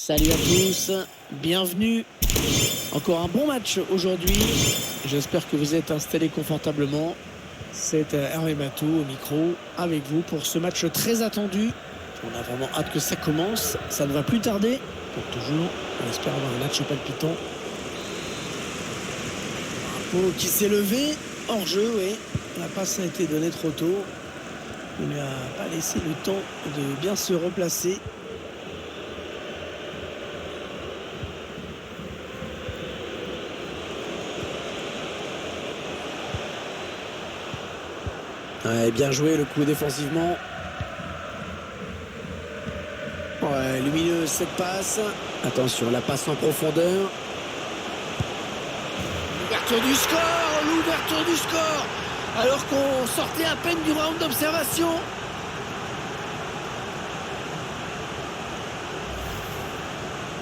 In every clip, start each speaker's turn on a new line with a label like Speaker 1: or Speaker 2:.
Speaker 1: Salut à tous, bienvenue. Encore un bon match aujourd'hui. J'espère que vous êtes installés confortablement. C'est Hervé Matou au micro avec vous pour ce match très attendu. On a vraiment hâte que ça commence. Ça ne va plus tarder. Pour toujours, on espère avoir un match palpitant. Drapeau qui s'est levé. Hors jeu, oui. La passe a été donnée trop tôt. Il ne lui a pas laissé le temps de bien se replacer. Ouais, bien joué le coup défensivement. Ouais, lumineuse cette passe. Attention, la passe en profondeur. L'ouverture du score, alors qu'on sortait à peine du round d'observation.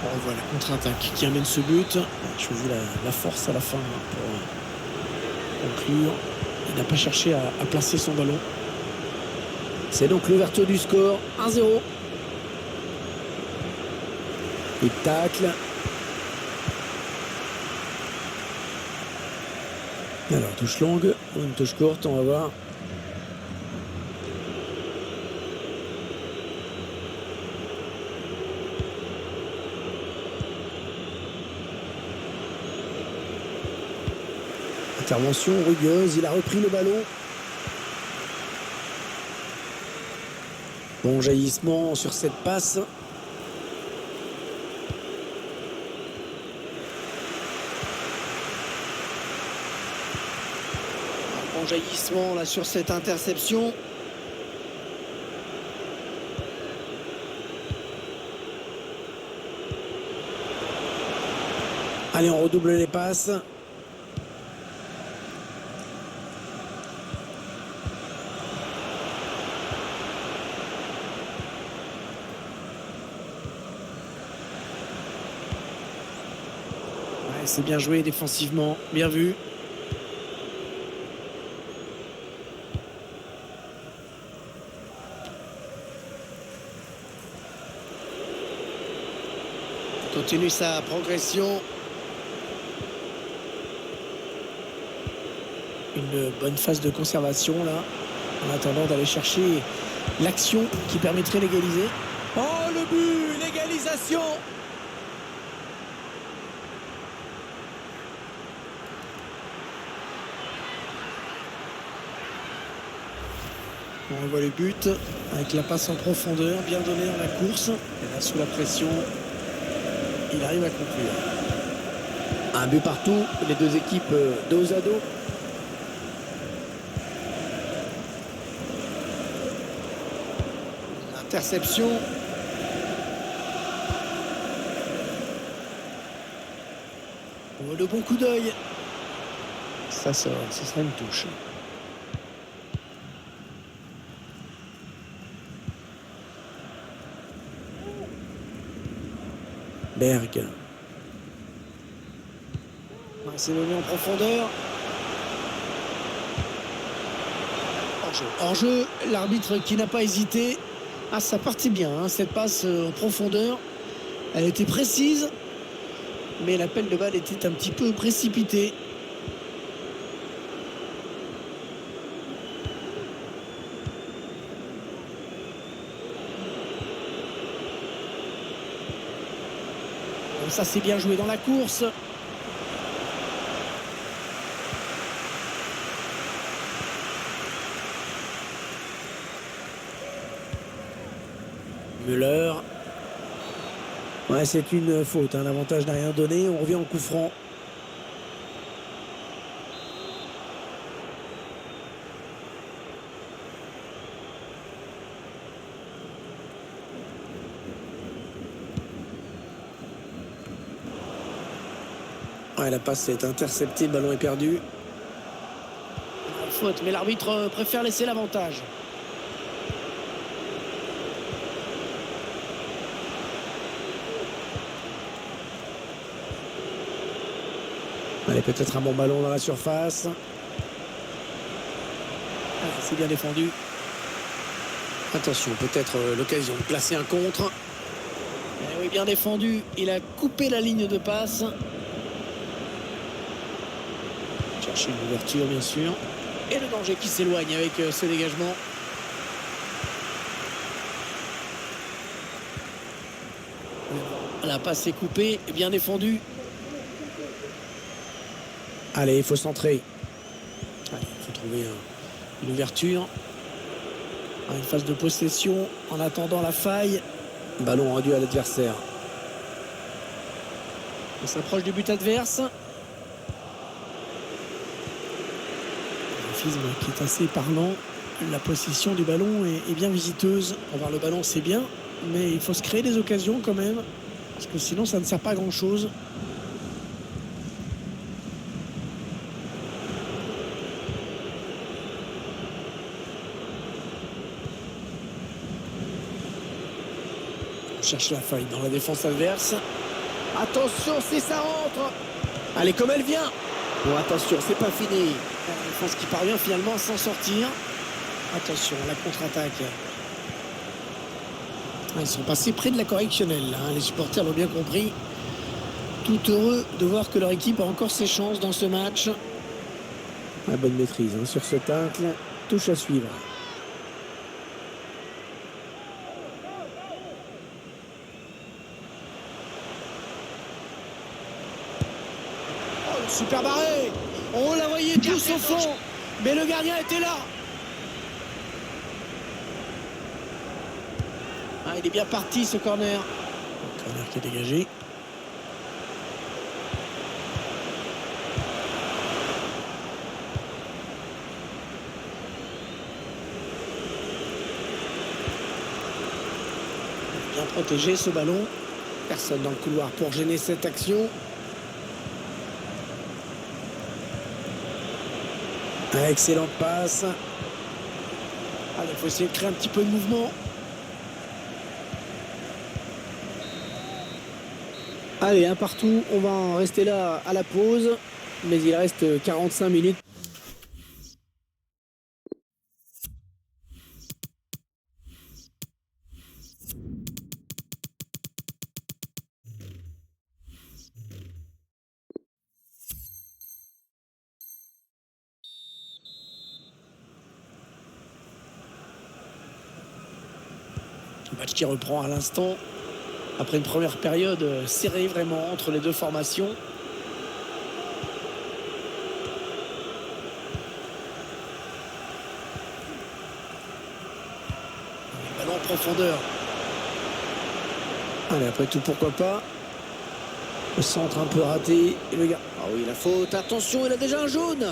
Speaker 1: On voit la contre-attaque qui amène ce but. Il a choisi la force à la fin pour conclure. Il n'a pas cherché à placer son ballon. C'est donc l'ouverture du score, 1-0. Il tacle. Alors, touche longue ou une touche courte, on va voir. Intervention rugueuse, il a repris le ballon. Bon jaillissement sur cette passe. Bon jaillissement là sur cette interception. Allez, on redouble les passes. C'est bien joué défensivement, bien vu. Continue sa progression. Une bonne phase de conservation là, en attendant d'aller chercher l'action qui permettrait d'égaliser. Oh le but, l'égalisation! On voit le but avec la passe en profondeur, bien donnée dans la course. Et là, sous la pression, il arrive à conclure. Un but partout, les deux équipes dos à dos. Interception. Oh, le bon coup d'œil. Ça sort, ce sera une touche. Berg. C'est donné en profondeur. Hors jeu, l'arbitre qui n'a pas hésité. Ah, ça partit bien, hein, cette passe en profondeur. Elle était précise, mais l'appel de balle était un petit peu précipité. Ça c'est bien joué dans la course. Müller. Ouais, c'est une faute, hein. L'avantage n'a rien donné. On revient en coup franc. Ouais, la passe est interceptée, le ballon est perdu. Faute, mais l'arbitre préfère laisser l'avantage. Allez, peut-être un bon ballon dans la surface. Ah, c'est bien défendu. Attention, peut-être l'occasion de placer un contre. Eh oui, bien défendu. Il a coupé la ligne de passe. Chercher une ouverture, bien sûr. Et le danger qui s'éloigne avec ce dégagement. La passe est coupée, bien défendue. Allez, il faut centrer. Allez, il faut trouver une ouverture. Une phase de possession en attendant la faille. Ballon rendu à l'adversaire. On s'approche du but adverse. Un graphisme qui est assez parlant. La possession du ballon est bien visiteuse. Avoir le ballon, c'est bien, mais il faut se créer des occasions quand même, parce que sinon ça ne sert pas à grand chose. On cherche la faille dans la défense adverse. Attention, si ça rentre. Allez, comme elle vient. Bon, attention, c'est pas fini. La défense qui parvient finalement à s'en sortir. Attention, la contre-attaque. Ils sont passés près de la correctionnelle, là, hein. Les supporters l'ont bien compris. Tout heureux de voir que leur équipe a encore ses chances dans ce match. La bonne maîtrise, hein, sur ce tacle. Touche à suivre. Oh, le super barré. On la voyait tous au fond. Mais le gardien était là. Ah, il est bien parti, ce corner. Le corner qui est dégagé. Bien protégé ce ballon. Personne dans le couloir pour gêner cette action. Excellente passe. Allez, il faut essayer de créer un petit peu de mouvement. Allez, un partout, on va en rester là à la pause, mais il reste 45 minutes. Le match qui reprend à l'instant, après une première période serrée vraiment entre les deux formations. Ballon en profondeur. Allez, après tout, pourquoi pas. Le centre un peu raté. Et le gars. Ah oui, la faute. Attention, il a déjà un jaune.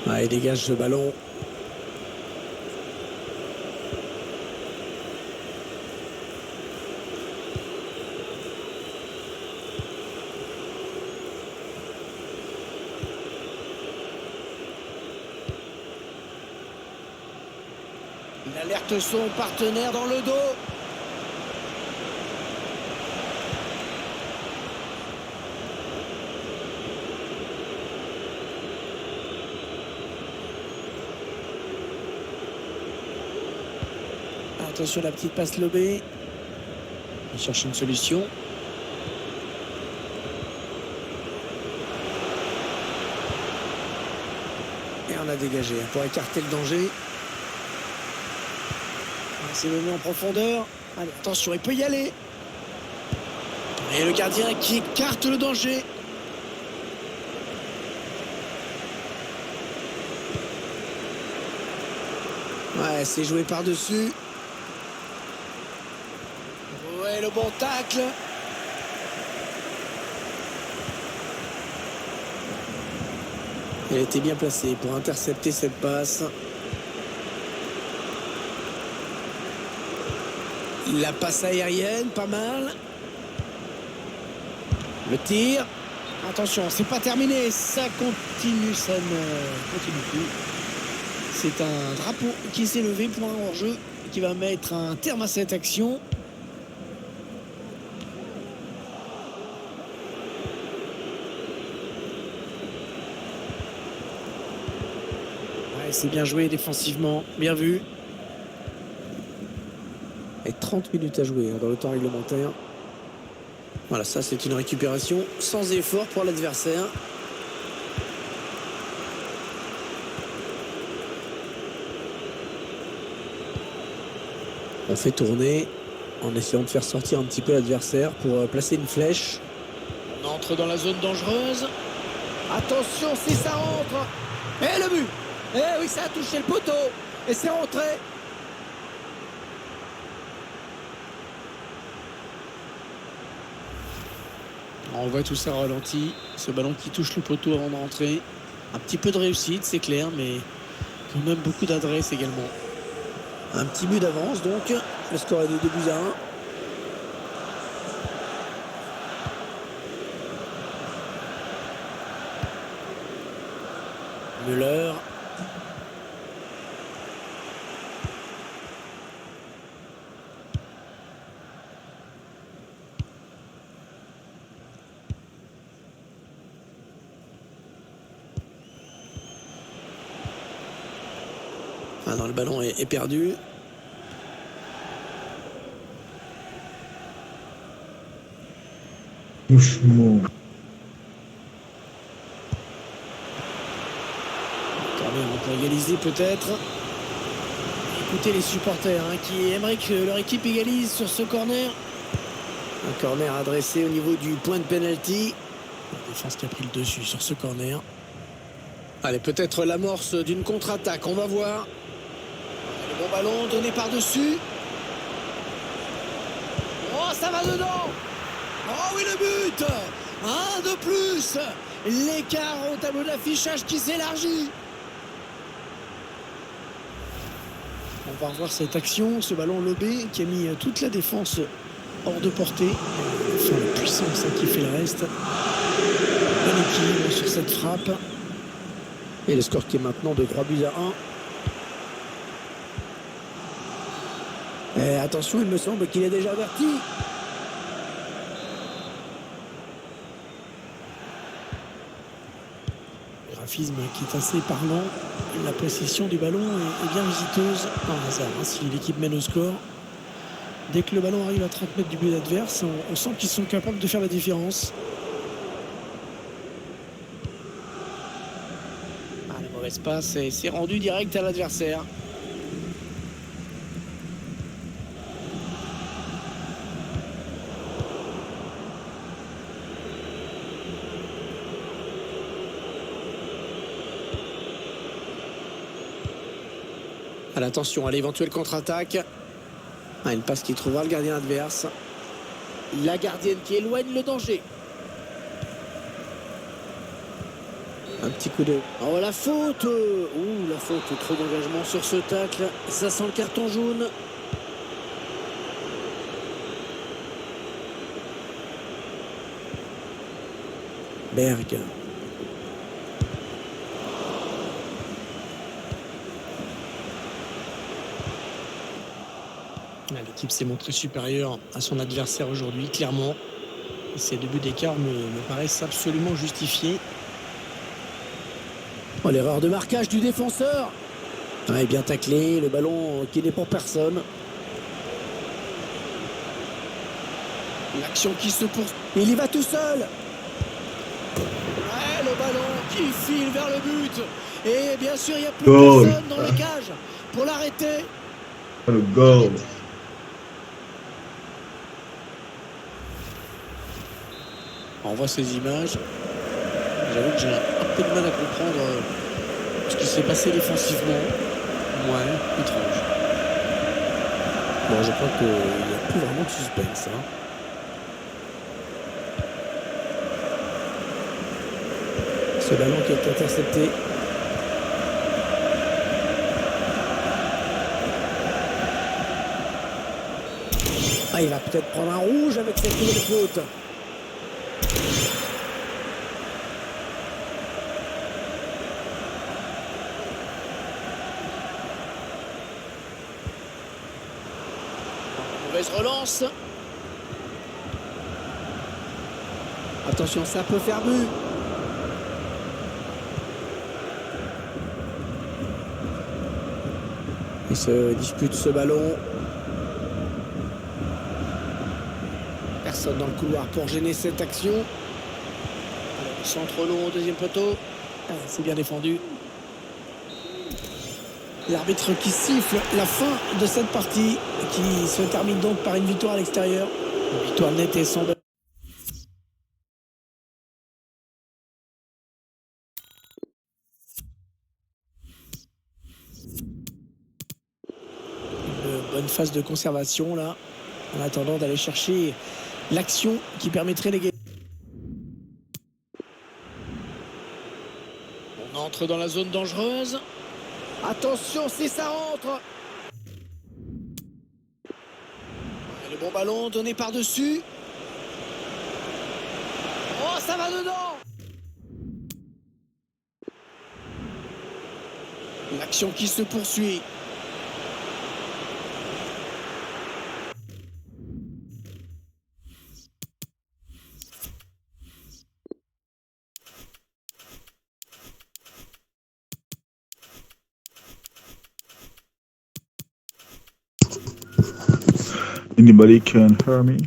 Speaker 1: Ah, il dégage ce ballon. Il alerte son partenaire dans le dos. Attention, la petite passe lobée. Il cherche une solution. Et on a dégagé pour écarter le danger. C'est mené en profondeur. Allez, attention, il peut y aller. Et le gardien qui écarte le danger. Ouais, c'est joué par-dessus. Ouais, le bon tacle. Il a été bien placé pour intercepter cette passe. La passe aérienne, pas mal. Le tir. Attention, c'est pas terminé. Ça continue, ça ne continue plus. C'est un drapeau qui s'est levé pour un hors-jeu qui va mettre un terme à cette action. Ouais, c'est bien joué défensivement, bien vu. 30 minutes à jouer dans le temps réglementaire. Voilà, ça c'est une récupération sans effort pour l'adversaire. On fait tourner en essayant de faire sortir un petit peu l'adversaire pour placer une flèche. On entre dans la zone dangereuse. Attention si ça rentre. Et le but. Eh oui, ça a touché le poteau. Et c'est rentré. On voit tout ça ralenti. Ce ballon qui touche le poteau avant de rentrer. Un petit peu de réussite, c'est clair, mais quand même beaucoup d'adresse également. Un petit but d'avance donc. Le score est de 2-1. Müller. Ah non, le ballon est perdu.
Speaker 2: Doucement.
Speaker 1: Pour égaliser peut-être. Écoutez les supporters qui aimeraient que leur équipe égalise sur ce corner. Un corner adressé au niveau du point de pénalty. La défense qui a pris le dessus sur ce corner. Allez, peut-être l'amorce d'une contre-attaque, on va voir. Le bon ballon donné par-dessus. Oh, ça va dedans. Oh oui, le but. Un de plus. L'écart au tableau d'affichage qui s'élargit. On va revoir cette action, ce ballon lobé qui a mis toute la défense hors de portée. Enfin, la puissance qui fait le reste. Bon équilibre sur cette frappe. Et le score qui est maintenant de 3-1. Et attention, il me semble qu'il est déjà averti. Graphisme qui est assez parlant. La possession du ballon est bien visiteuse. Par hasard, si l'équipe mène au score. Dès que le ballon arrive à 30 mètres du but adverse, on sent qu'ils sont capables de faire la différence. La mauvaise passe et c'est rendu direct à l'adversaire. Attention à l'éventuelle contre-attaque. Une passe qui trouvera le gardien adverse. La gardienne qui éloigne le danger. Un petit coup de... Oh, la faute. La faute. Trop d'engagement sur ce tacle. Ça sent le carton jaune. Berg. L'équipe s'est montrée supérieure à son adversaire aujourd'hui, clairement. Ces 2 buts d'écart me paraissent absolument justifiés. Oh, l'erreur de marquage du défenseur. Bien taclé, le ballon qui n'est pour personne. L'action qui se poursuit. Il y va tout seul. Le ballon qui file vers le but. Et bien sûr, il n'y a plus personne dans la cage pour l'arrêter.
Speaker 2: Le goal.
Speaker 1: On voit ces images. J'avoue que j'ai un peu de mal à comprendre ce qui s'est passé défensivement. Ouais, étrange. Bon, je crois qu'il n'y a plus vraiment de suspense. Ce ballon qui est intercepté. Il va peut-être prendre un rouge avec cette nouvelle faute. Mauvaise relance. Attention, ça peut faire but. Il se dispute ce ballon. Personne dans le couloir pour gêner cette action. Centre long au deuxième poteau. C'est bien défendu. L'arbitre qui siffle la fin de cette partie qui se termine donc par une victoire à l'extérieur. Une victoire nette et sans... Une bonne phase de conservation là, en attendant d'aller chercher l'action qui permettrait l'égalité. On entre dans la zone dangereuse. Attention si ça rentre. Le bon ballon donné par-dessus. Oh, ça va dedans. L'action qui se poursuit.
Speaker 2: Anybody can hear me?